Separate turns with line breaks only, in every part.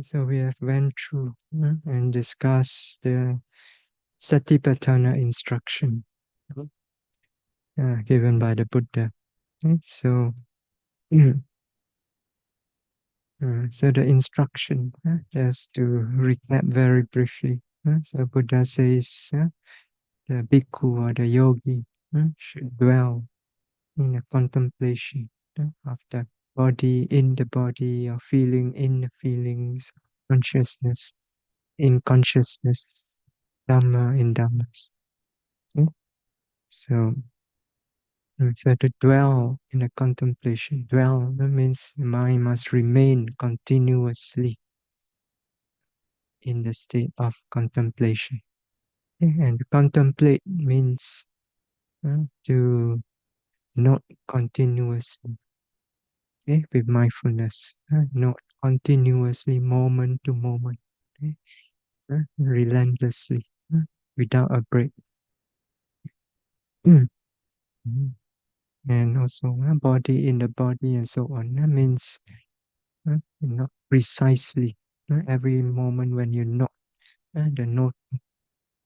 So we have went through and discussed the Satipaṭṭhāna instruction given by the Buddha. So, so the instruction, just to recap very briefly. So Buddha says the bhikkhu or the yogi should dwell in a contemplation of the body in the body, or feeling in the feelings, consciousness in consciousness, Dhamma in Dhammas. So, so to dwell in a contemplation, dwell, that means the mind must remain continuously in the state of contemplation. And contemplate means to note continuously, with mindfulness, note continuously, moment to moment, relentlessly, without a break. Mm. And also body in the body and so on. That means not precisely. Every moment when you note, the note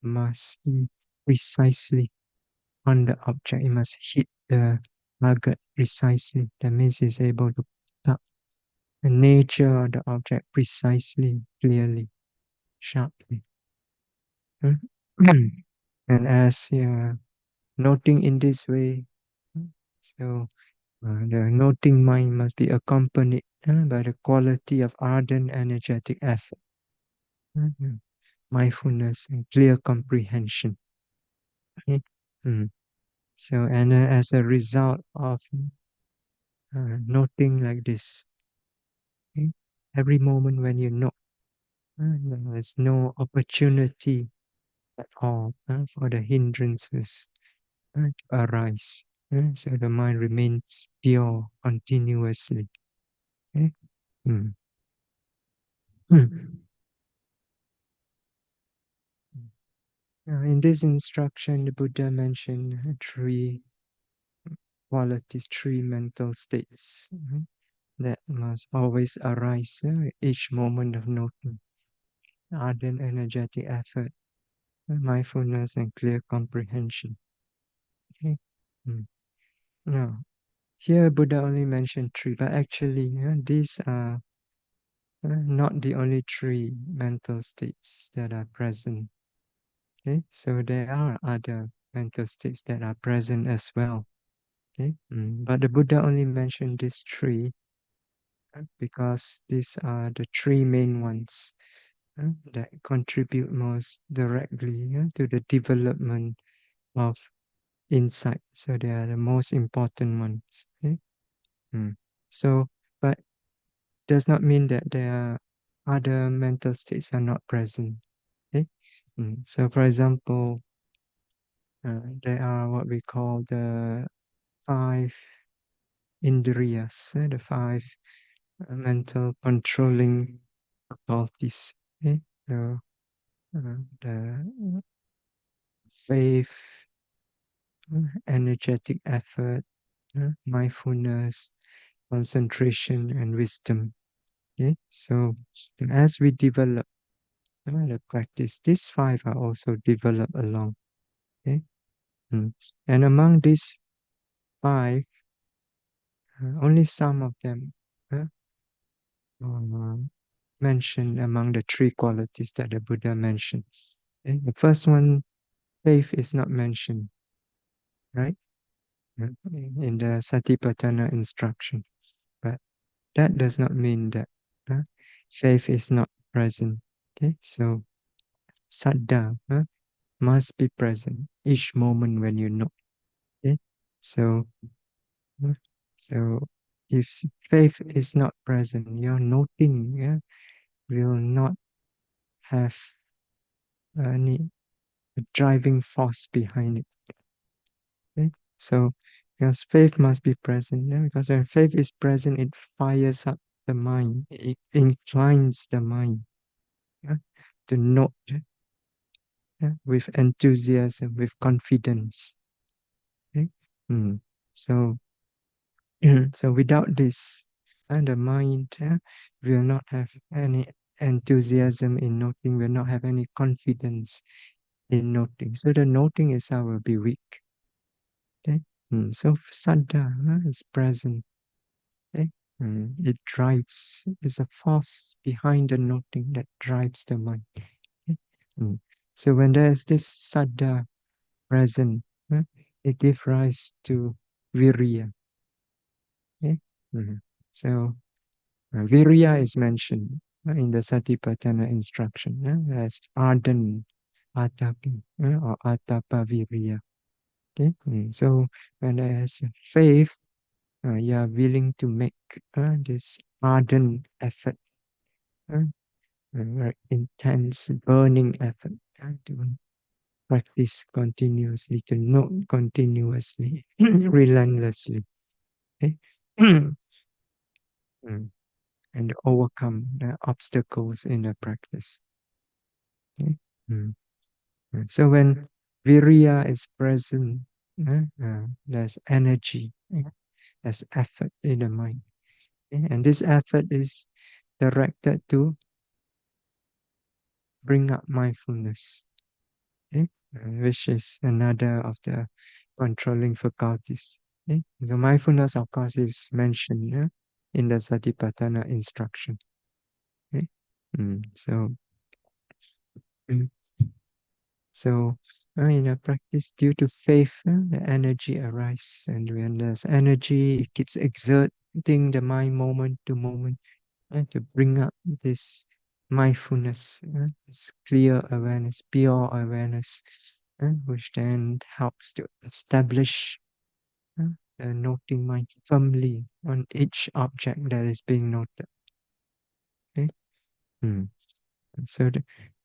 must be precisely on the object. It must hit the target precisely. That means it's able to pick up the nature of the object precisely, clearly, sharply. And as you're noting in this way, so the noting mind must be accompanied by the quality of ardent, energetic effort, mindfulness, and clear comprehension. Mm. So, and as a result of noting like this, every moment when you note, there's no opportunity at all for the hindrances to arise. So the mind remains pure continuously. Okay? Mm. Mm. In this instruction, the Buddha mentioned three qualities, three mental states that must always arise each moment of noting: ardent, energetic effort, mindfulness, and clear comprehension. Okay? Mm. Now, here Buddha only mentioned three, but actually these are not the only three mental states that are present. Okay, so there are other mental states that are present as well. Okay, but the Buddha only mentioned these three because these are the three main ones that contribute most directly to the development of insight. So they are the most important ones. Okay? So, but does not mean that there are other mental states are not present. Okay? So, for example, there are what we call the five indriyas, the five mental controlling faculties. Okay? So, the faith, energetic effort, mindfulness, concentration, and wisdom. Okay? So, as we develop the practice, these five are also developed along. Okay? And among these five, only some of them uh, mentioned among the three qualities that the Buddha mentioned. Okay? The first one, faith, is not mentioned, right? In the Satipaṭṭhāna instruction. But that does not mean that faith is not present. Okay, so saddha must be present each moment when you know. Okay, so uh, so if faith is not present, your noting will not have any driving force behind it. Okay, so because faith must be present, because when faith is present, it fires up the mind, it inclines the mind to note with enthusiasm, with confidence. Okay? So, so without this, the mind will not have any enthusiasm in noting, will not have any confidence in noting. So the noting itself will be weak. Okay? So saddha is present. Okay? It drives, is a force behind the noting that drives the mind. Okay? So when there's this saddha present, it gives rise to virya. Okay? So virya is mentioned in the Satipaṭṭhāna instruction as ardent atapi or atapa virya. Okay? So when there's faith, you are willing to make this ardent effort, intense, burning effort to practice continuously, to note continuously, relentlessly, okay? And overcome the obstacles in the practice. Okay? So when virya is present, there's energy, there's effort in the mind. Okay? And this effort is directed to bring up mindfulness, okay? Which is another of the controlling faculties. Okay? So mindfulness, of course, is mentioned in the Satipaṭṭhāna instruction. Okay? So, mm, so in a practice, due to faith, the energy arises, and when there's energy, it keeps exerting the mind moment to moment to bring up this mindfulness, this clear awareness, pure awareness, which then helps to establish the noting mind firmly on each object that is being noted. Okay? So,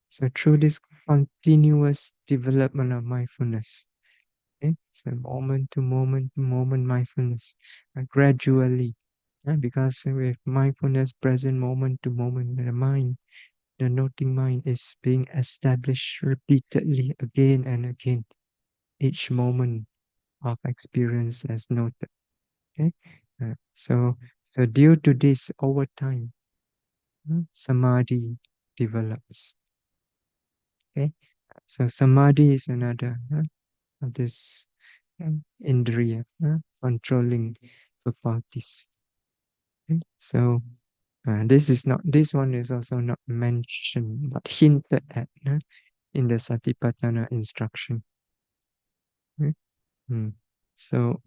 so through this continuous development of mindfulness, okay? So moment to moment to moment mindfulness, gradually, because with mindfulness present moment to moment, the noting mind is being established repeatedly again and again, each moment of experience as noted. Okay? So due to this, over time, samadhi develops. Okay? So samadhi is another of this indriya, controlling faculties. Okay? So this one is also not mentioned but hinted at in the Satipaṭṭhāna instruction. Okay? So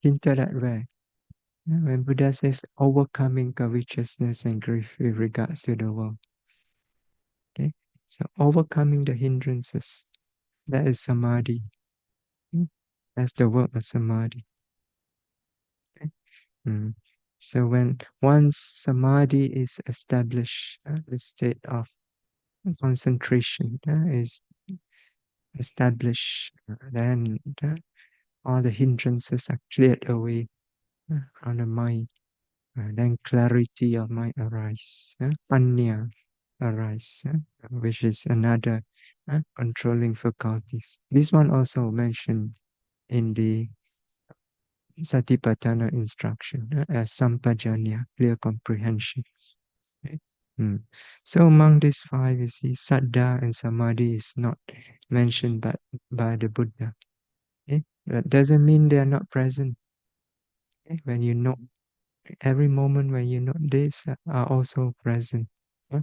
hinted at where? When Buddha says overcoming covetousness and grief with regards to the world. Okay? So overcoming the hindrances, that is samadhi. Okay? That's the work of samadhi. Okay? So when once samadhi is established, the state of concentration is established, then all the hindrances are cleared away from the mind. Then clarity of mind arise, panya arise, which is another controlling faculties. This one also mentioned in the Satipaṭṭhāna instruction as sampajanya, clear comprehension. Okay? So among these five, you see, saddha and samadhi is not mentioned by the Buddha. Okay? That doesn't mean they are not present. Okay? When you know, every moment when you know this are also present. Okay?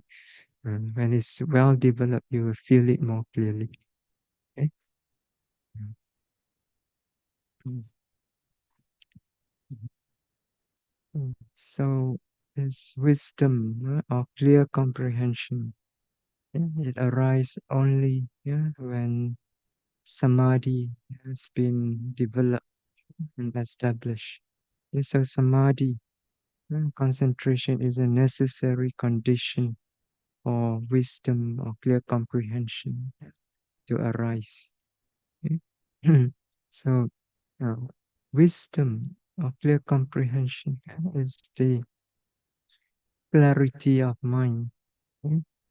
When it's well developed, you will feel it more clearly. Okay? Mm. So, this wisdom or clear comprehension, it arises only when samadhi has been developed and established. So, samadhi, concentration, is a necessary condition for wisdom or clear comprehension to arise. Okay? So, uh, wisdom or clear comprehension is the clarity of mind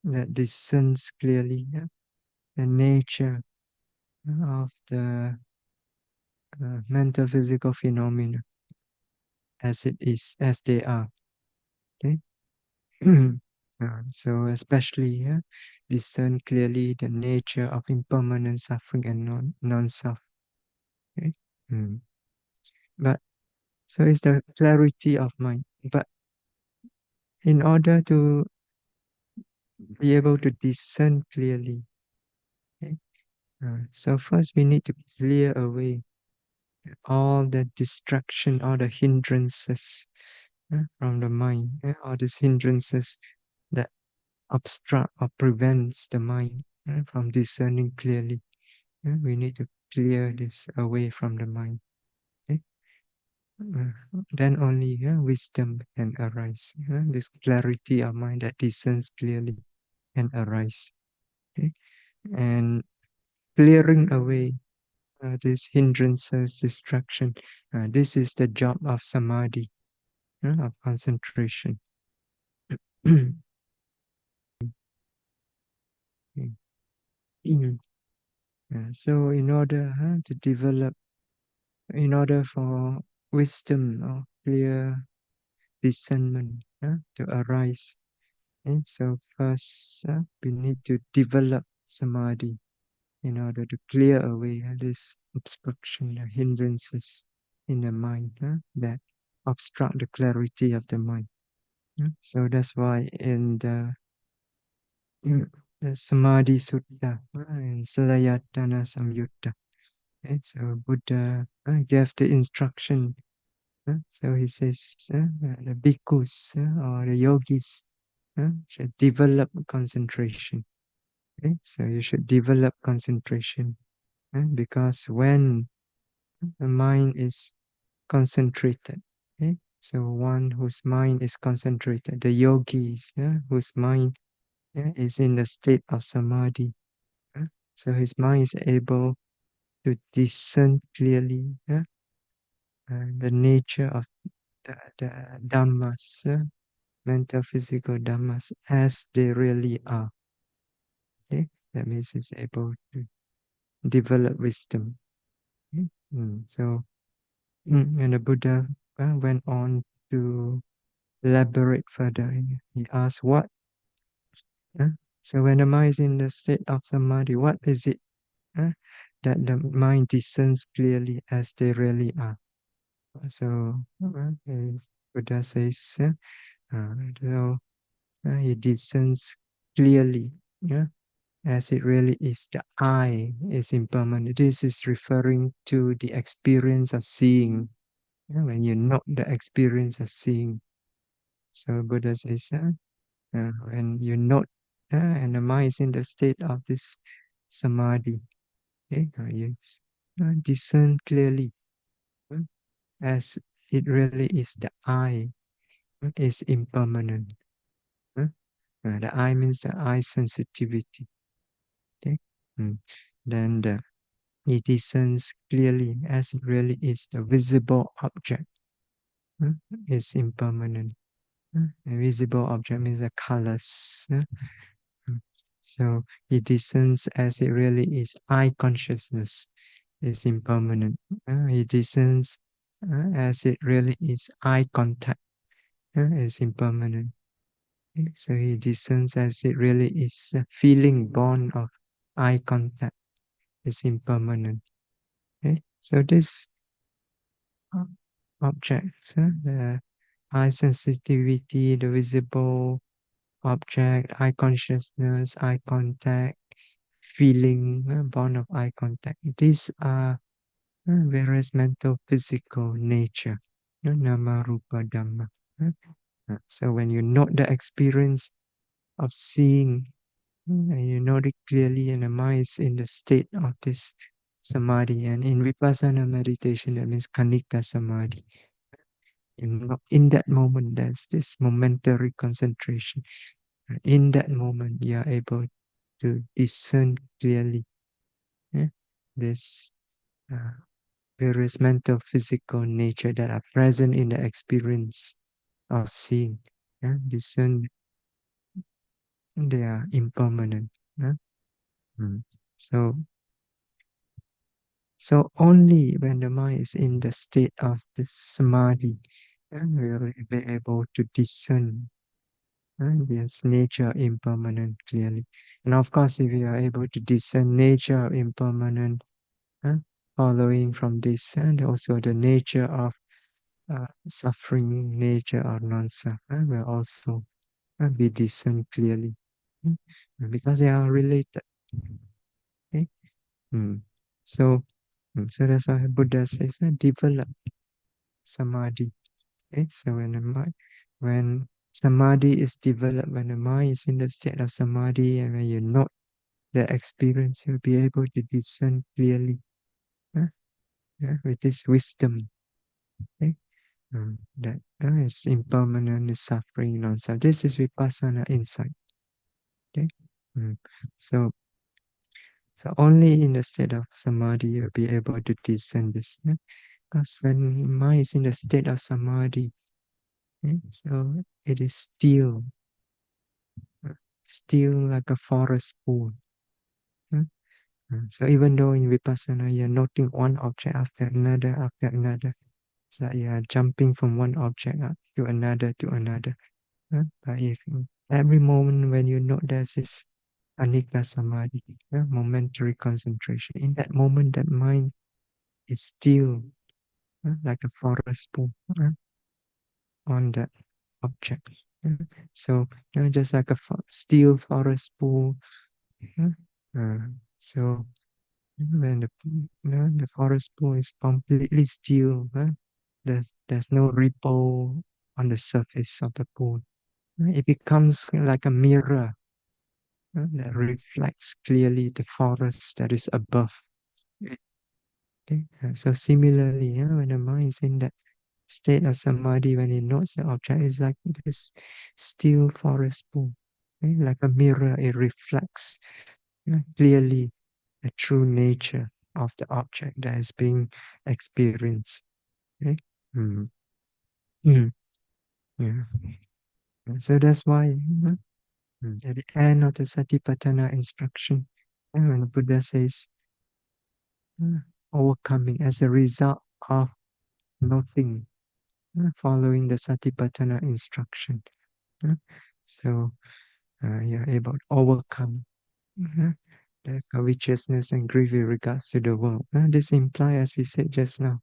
that discerns clearly the nature of the mental physical phenomena as it is, as they are. Okay? So especially discern clearly the nature of impermanent suffering and non-self. Okay? Mm. But so it's the clarity of mind. But in order to be able to discern clearly, okay? So first we need to clear away all the distraction, all the hindrances from the mind, all these hindrances that obstruct or prevents the mind from discerning clearly. We need to clear this away from the mind. Okay? Then only wisdom can arise. This clarity of mind that discerns clearly can arise. Okay? And clearing away these hindrances, distraction, this is the job of samadhi, of concentration. So in order to develop, in order for wisdom or clear discernment to arise, and so first we need to develop samadhi in order to clear away this obstruction, the hindrances in the mind that obstruct the clarity of the mind. So that's why in mm, the Samadhi Sutta in Salayatana Samyutta, so Buddha gave the instruction. So he says the bhikkhus or the yogis should develop concentration. Okay? So you should develop concentration because when the mind is concentrated, okay? So one whose mind is concentrated, the yogis whose mind is in the state of samadhi. So his mind is able to discern clearly the nature of the dhammas, mental, physical dhammas, as they really are. Okay? That means he's able to develop wisdom. Okay? So, and the Buddha went on to elaborate further. He asked, what? Uh, so, when the mind is in the state of samadhi, what is it that the mind discerns clearly as they really are? So, Buddha says, so he discerns clearly as it really is. The I is impermanent. This is referring to the experience of seeing. When you note the experience of seeing. So Buddha says, when you note and the mind is in the state of this samadhi, okay, you discern clearly uh, as it really is. The I is impermanent. The I means the eye sensitivity. Okay? Mm. Then it discerns clearly as it really is. The visible object is impermanent. A visible object means the colors. Mm. So it discerns as it really is. Eye consciousness is impermanent. It discerns as it really is. Eye contact is impermanent. So he discerns as it really is. A feeling born of eye contact is impermanent. Okay? So this uh, objects, the eye sensitivity, the visible object, eye consciousness, eye contact, feeling, born of eye contact. These are various mental, physical nature, nama rupa dhamma. So when you note the experience of seeing, and you note it clearly, and the mind is in the state of this samadhi. And in vipassana meditation, that means kanika samadhi. In that moment, there's this momentary concentration. In that moment, you are able to discern clearly this uh, various mental, physical nature that are present in the experience of seeing. Discern they are impermanent. Yeah? Mm. So, so only when the mind is in the state of this samadhi, and we'll be able to discern yes, nature impermanent clearly. And of course, if we are able to discern nature impermanent, uh, following from this, and also the nature of suffering, nature or non-suffering, will also be discerned clearly. Mm. Because they are related. Okay? Mm. So, so that's why Buddha says, develop samadhi. Okay? So when samadhi is developed, when the mind is in the state of samadhi, and when you note the experience, you'll be able to discern clearly, with this wisdom. Okay? That it's impermanent, it's suffering, non-self. This is vipassana insight. Okay? Mm. So, so only in the state of samadhi you'll be able to discern this. Because when mind is in the state of samadhi, so it is still, still like a forest pool. uh, So even though in vipassana you're noting one object after another, so you are jumping from one object up to another to another. But if every moment when you note there's this anicca samadhi, momentary concentration, in that moment that mind is still, like a forest pool, on that object. So just like a still forest pool. uh, so when the forest pool is completely still, there's no ripple on the surface of the pool. It becomes like a mirror that reflects clearly the forest that is above. Okay? So similarly, when the mind is in that state of samadhi, when it notes the object, is like this still forest pool. Okay? Like a mirror, it reflects clearly the true nature of the object that is being experienced. Okay? Mm. Mm. Yeah. So that's why, at the end of the Satipaṭṭhāna instruction, when the Buddha says, uh, overcoming as a result of nothing, following the Satipaṭṭhāna instruction. uh, So you're able to overcome the covetousness and greed with regards to the world. This implies, as we said just now,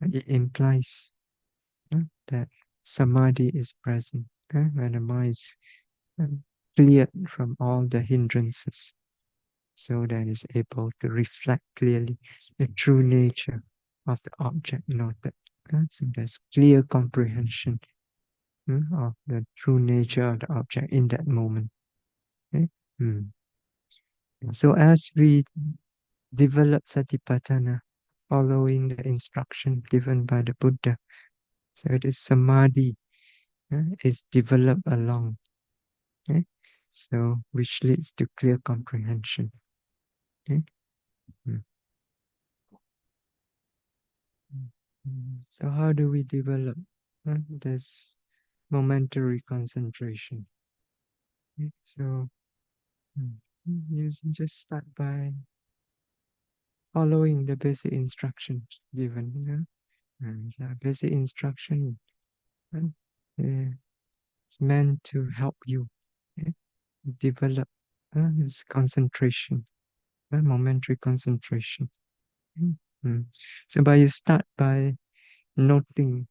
it implies that samadhi is present when the mind is uh, cleared from all the hindrances, so that is able to reflect clearly the true nature of the object noted. So there's clear comprehension of the true nature of the object in that moment. Okay? Mm. So as we develop Satipaṭṭhāna, following the instruction given by the Buddha, so it is samadhi is developed along, okay? So which leads to clear comprehension. Okay? Mm. So how do we develop this momentary concentration? Okay? So you just start by following the basic instructions given. The basic instruction uh, it's meant to help you develop this concentration, momentary concentration. Mm. Mm. So by you start by noting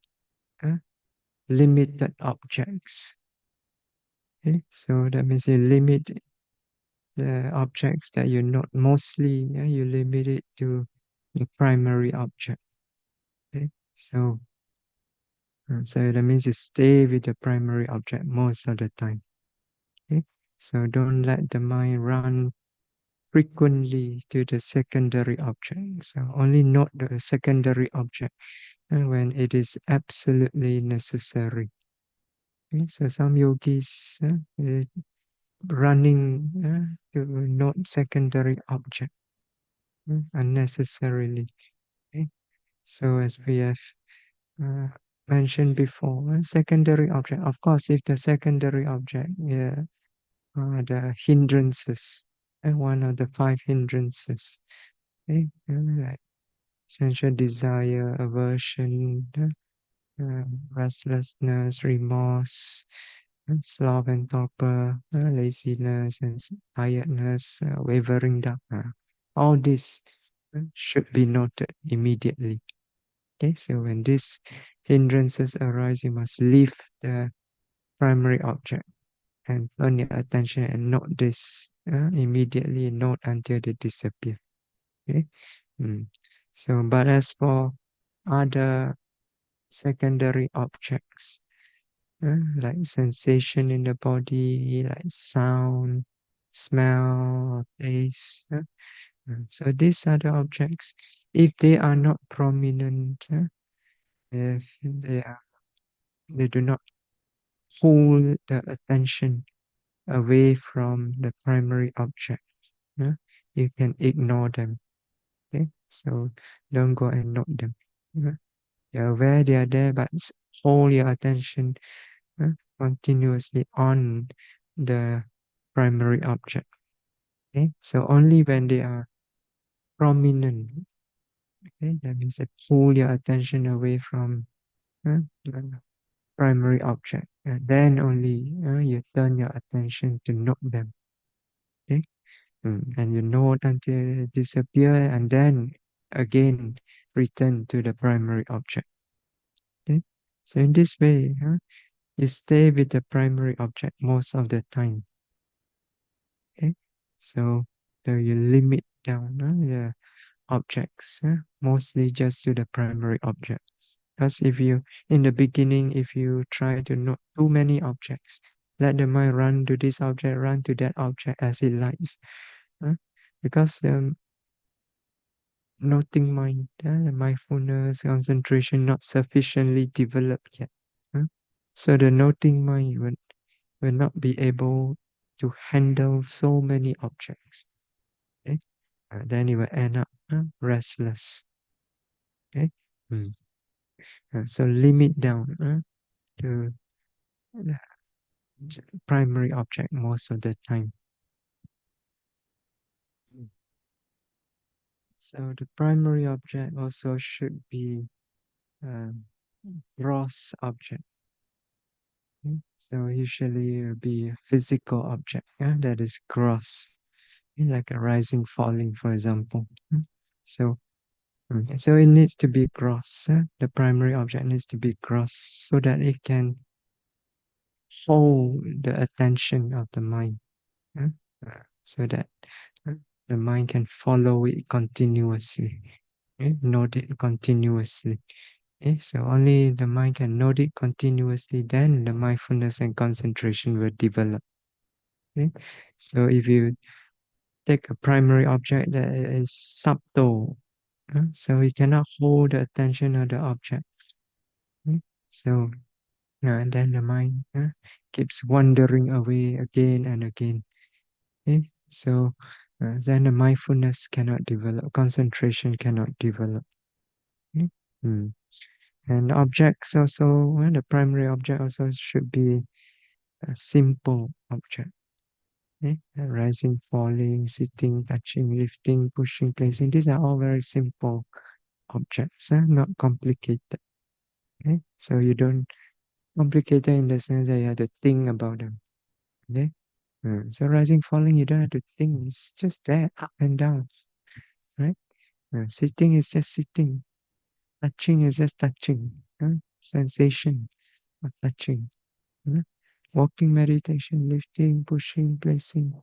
uh, limited objects. Okay? So that means you limit the objects that you note mostly, you limit it to the primary object. Okay? So that means you stay with the primary object most of the time. Okay? So don't let the mind run frequently to the secondary object. So only note the secondary object when it is absolutely necessary. Okay? So some yogis running to note secondary object unnecessarily. Okay? So as we have uh, mentioned before, secondary object. Of course, if the secondary object, the hindrances, one of the five hindrances, okay, like sensual desire, aversion, restlessness, remorse, sloth and torpor, laziness and tiredness, wavering doubt. All this should be noted immediately. Okay, so when these hindrances arise, you must leave the primary object and turn your attention and note this immediately, note until they disappear. Okay. Mm. So, but as for other secondary objects, like sensation in the body, like sound, smell, taste. So these are the objects. If they are not prominent, if they do not hold the attention away from the primary object, you can ignore them. Okay, so don't go and note them. You're aware they are there, but hold your attention uh, continuously on the primary object. Okay, so only when they are prominent, okay, that means that pull your attention away from the primary object, and then only you turn your attention to note them. Okay, and you note until it disappear, and then again return to the primary object. Okay, so in this way, you stay with the primary object most of the time. Okay, so you limit down the objects, mostly just to the primary object. Because if you, in the beginning, if you try to note too many objects, let the mind run to this object, run to that object as it likes. huh? Because noting mind, the mindfulness, concentration not sufficiently developed yet. huh? So the noting mind will not be able to handle so many objects. Okay? Then it will end up restless. Okay? Mm. So limit down to the primary object most of the time. Mm. So the primary object also should be a gross object. So usually it will be a physical object that is gross, like a rising, falling, for example. So so it needs to be gross. The primary object needs to be gross so that it can hold the attention of the mind, uh, so that uh, the mind can follow it continuously, note it continuously. So only the mind can note it continuously, then the mindfulness and concentration will develop. Okay? So if you take a primary object that is subtle, so we cannot hold the attention of the object. So and then the mind keeps wandering away again and again. So then the mindfulness cannot develop, concentration cannot develop. Okay? Mm. And objects also, the primary object also should be a simple object. Rising, falling, sitting, touching, lifting, pushing, placing. These are all very simple objects, not complicated. Okay? So you don't complicate it in the sense that you have to think about them. Okay? So rising, falling, you don't have to think. It's just there, up and down. Right? Sitting is just sitting. Touching is just touching. Sensation of touching. uh, Walking meditation, lifting, pushing, placing.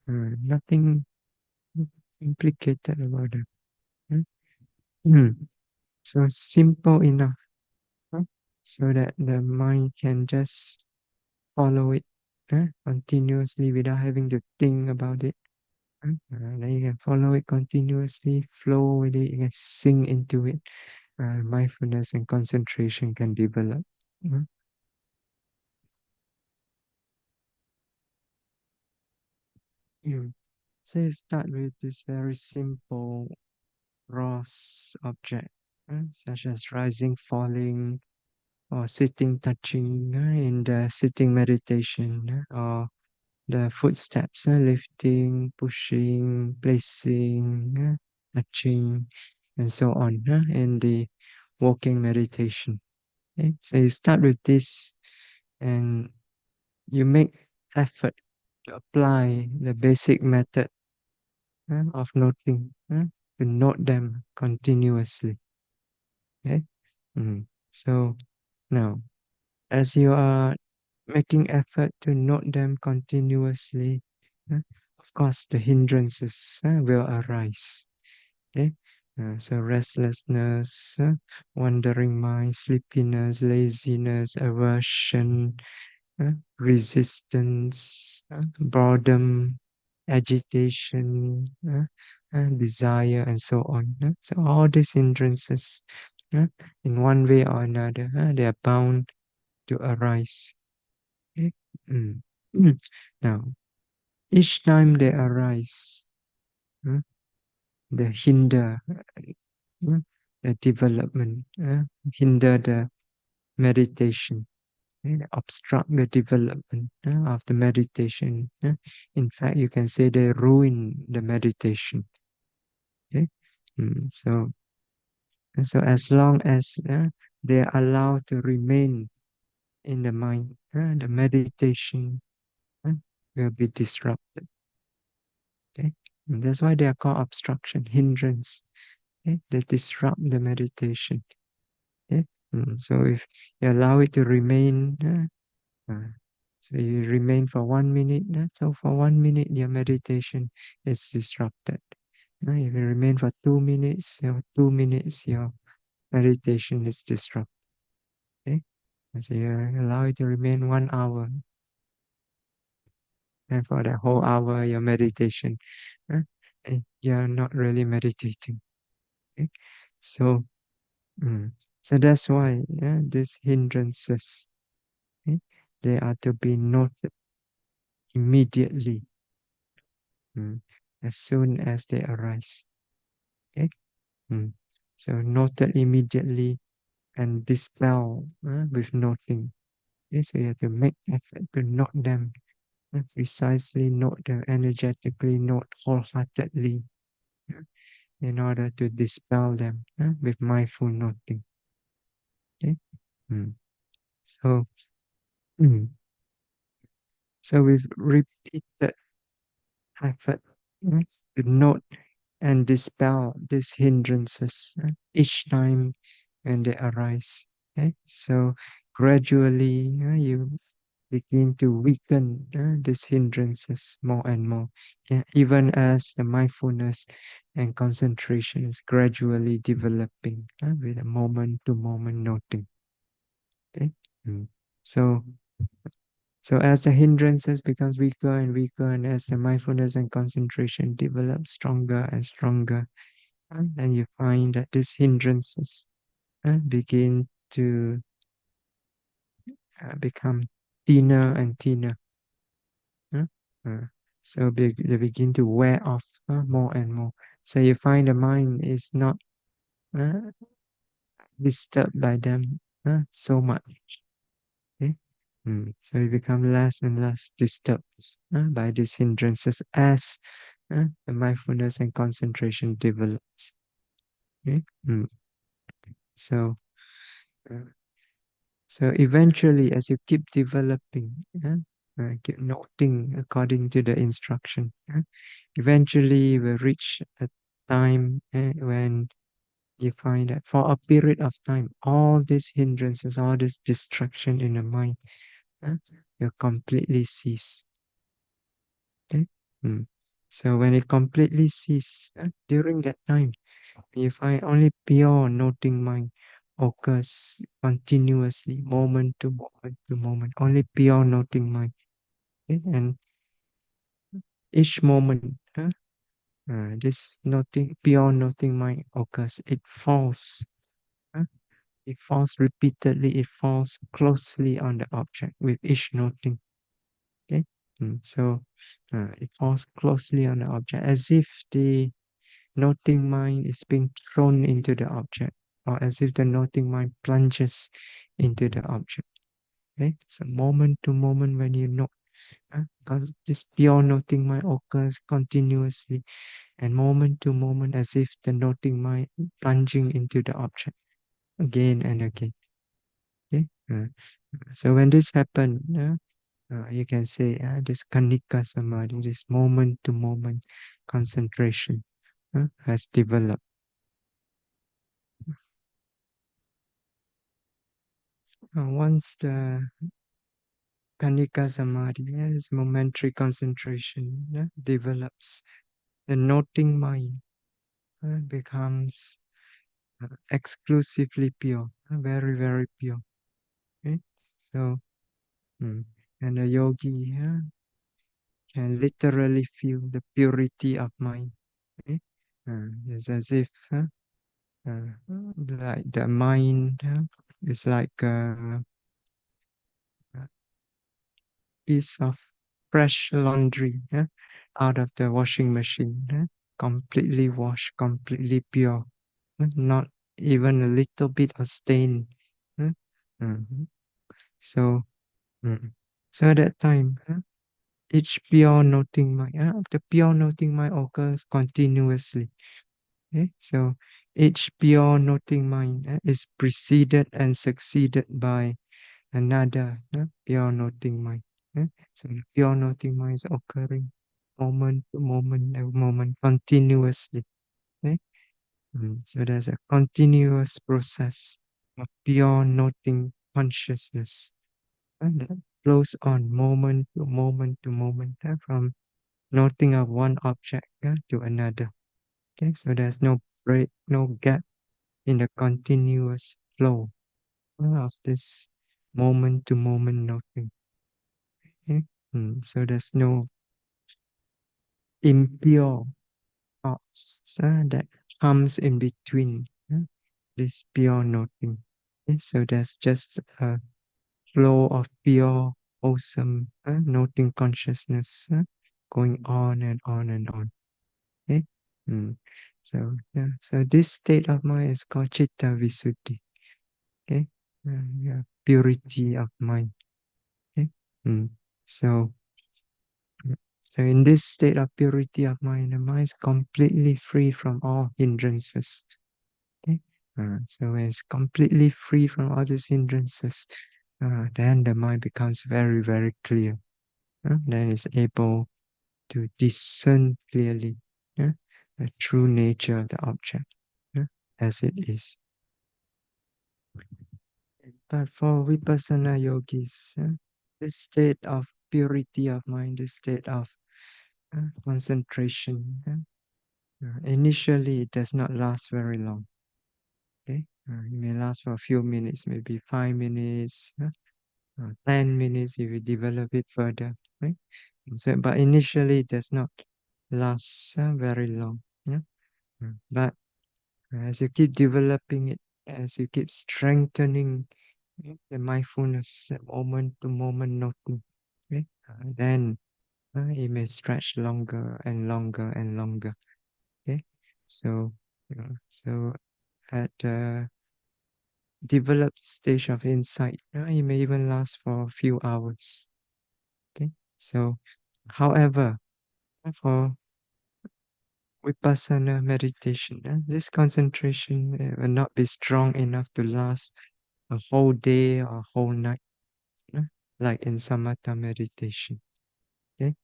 Nothing implicated about it. uh, So simple enough, uh, so that the mind can just follow it continuously without having to think about it. Then you can follow it continuously, flow with it, you can sink into it. Mindfulness and concentration can develop. Uh, mm. So you start with this very simple gross object, such as rising, falling, or sitting, touching in the sitting meditation, or the footsteps, lifting, pushing, placing, touching, and so on in the walking meditation. Okay? So you start with this and you make effort to apply the basic method of noting, to note them continuously. Okay? So now, as you are making effort to note them continuously, of course, the hindrances will arise. Okay? So restlessness, wandering mind, sleepiness, laziness, aversion, resistance, boredom, agitation, desire, and so on. So all these hindrances, uh, in one way or another, they are bound to arise. Okay? Mm. Now, each time they arise, uh, they hinder the development, hinder the meditation, obstruct the development of the meditation. In fact, you can say they ruin the meditation. Okay? So as long as they are allowed to remain in the mind, the meditation uh, will be disrupted. Okay? And that's why they are called obstruction, hindrance. Okay? They disrupt the meditation. Okay? So if you allow it to remain, so you remain for 1 minute. So for 1 minute, your meditation is disrupted. If you remain for 2 minutes, 2 minutes, your meditation is disrupted. Okay? So you allow it to remain 1 hour, and for the whole hour, your meditation, uh, you're not really meditating. Okay? So, mm, so that's why these hindrances, okay, they are to be noted immediately, mm, as soon as they arise. Okay? Mm. So noted immediately and dispel with noting. Okay? So you have to make effort to note them precisely, note them energetically, note wholeheartedly, in order to dispel them with mindful noting. Okay? Mm. So, mm. so with repeated effort to note and dispel these hindrances each time when they arise. Okay? So gradually you begin to weaken these hindrances more and more. Yeah? Even as the mindfulness and concentration is gradually developing with a moment to moment noting. Okay? Mm. So so as the hindrances becomes weaker and weaker, and as the mindfulness and concentration develop stronger and stronger, and you find that these hindrances begin to become thinner and thinner. uh, uh, so they begin to wear off more and more. So you find the mind is not uh, disturbed by them so much. Okay? So you become less and less disturbed by these hindrances as the mindfulness and concentration develops. Okay? So, uh, so eventually, as you keep developing, keep noting according to the instruction, eventually you will reach a time when you find that for a period of time, all these hindrances, all this distraction in the mind uh, will completely cease. Okay? Mm. So when it completely cease, during that time, you find only pure noting mind occurs continuously, moment to moment to moment, only pure noting mind. Okay? And each moment, this noting, pure noting mind occurs. It falls. uh, It falls repeatedly. It falls closely on the object with each noting. Okay? So it falls closely on the object as if the noting mind is being thrown into the object, or as if the noting mind plunges into the object. Okay? So moment to moment when you note, because this pure noting mind occurs continuously, and moment to moment as if the noting mind plunging into the object again and again. Okay? So when this happened, you can say this kanika samadhi, this moment to moment concentration has developed. Once the kanika samadhi, this momentary concentration develops, the noting mind becomes exclusively pure, very, very pure. Okay? So, and a yogi can literally feel the purity of mind. Okay? It's as if like the mind is like a piece of fresh laundry out of the washing machine, completely washed, completely pure, not even a little bit of stain. uh, mhm. So, mm, so at that time, each pure noting mind, the pure noting mind occurs continuously. Okay? So each pure noting mind is preceded and succeeded by another pure noting mind. So the pure noting mind is occurring moment to moment, moment continuously. Okay? So there's a continuous process of pure noting consciousness that flows on moment to moment to moment from noting of one object to another. Okay, so there's no break, no gap in the continuous flow of this moment to moment noting. Okay? So there's no impure thoughts that comes in between this pure noting. Okay? So there's just a flow of pure, wholesome noting consciousness going on and on and on. Okay? Mm. So yeah, so this state of mind is called chitta visuddhi. Okay, yeah, purity of mind. Okay, mm. so so in this state of purity of mind, the mind is completely free from all hindrances. Okay, so when it's completely free from all these hindrances, then the mind becomes very, very clear. Then it's able to discern clearly the true nature of the object as it is. But for Vipassana yogis, this state of purity of mind, this state of concentration, initially it does not last very long. Okay, it may last for a few minutes, maybe 5 minutes, 10 minutes if you develop it further. Right? So, but initially it does not last very long. Yeah? But as you keep developing it, as you keep strengthening the mindfulness, moment to moment noting, okay? Then it may stretch longer and longer and longer. Okay, so so at the developed stage of insight, it may even last for a few hours. Okay, so however, for Vipassana meditation, this concentration will not be strong enough to last a whole day or a whole night, uh, like in samatha meditation. Okay,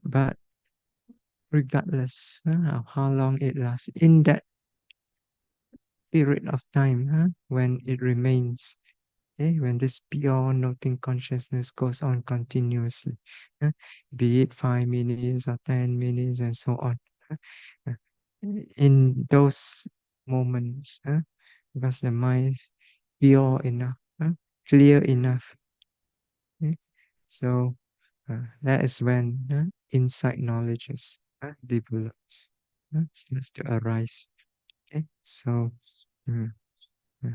but regardless of how long it lasts, in that period of time when it remains, when this pure noting consciousness goes on continuously, uh, be it 5 minutes or 10 minutes and so on. uh, in those moments, because the mind is pure enough, clear enough. So that is when insight knowledge is develops, starts to arise. Okay, so mm,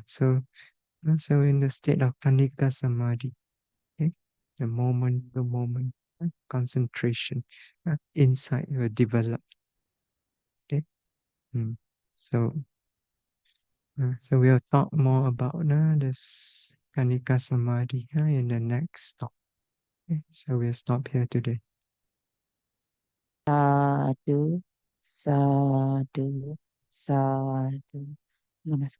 so so in the state of kanika samadhi, okay, the moment to moment concentration, insight will develop. Okay, mm. so so we'll talk more about this kanika samadhi in the next talk. Okay, so we'll stop here today.
Sadhu, sadhu, sadhu. Namaskar.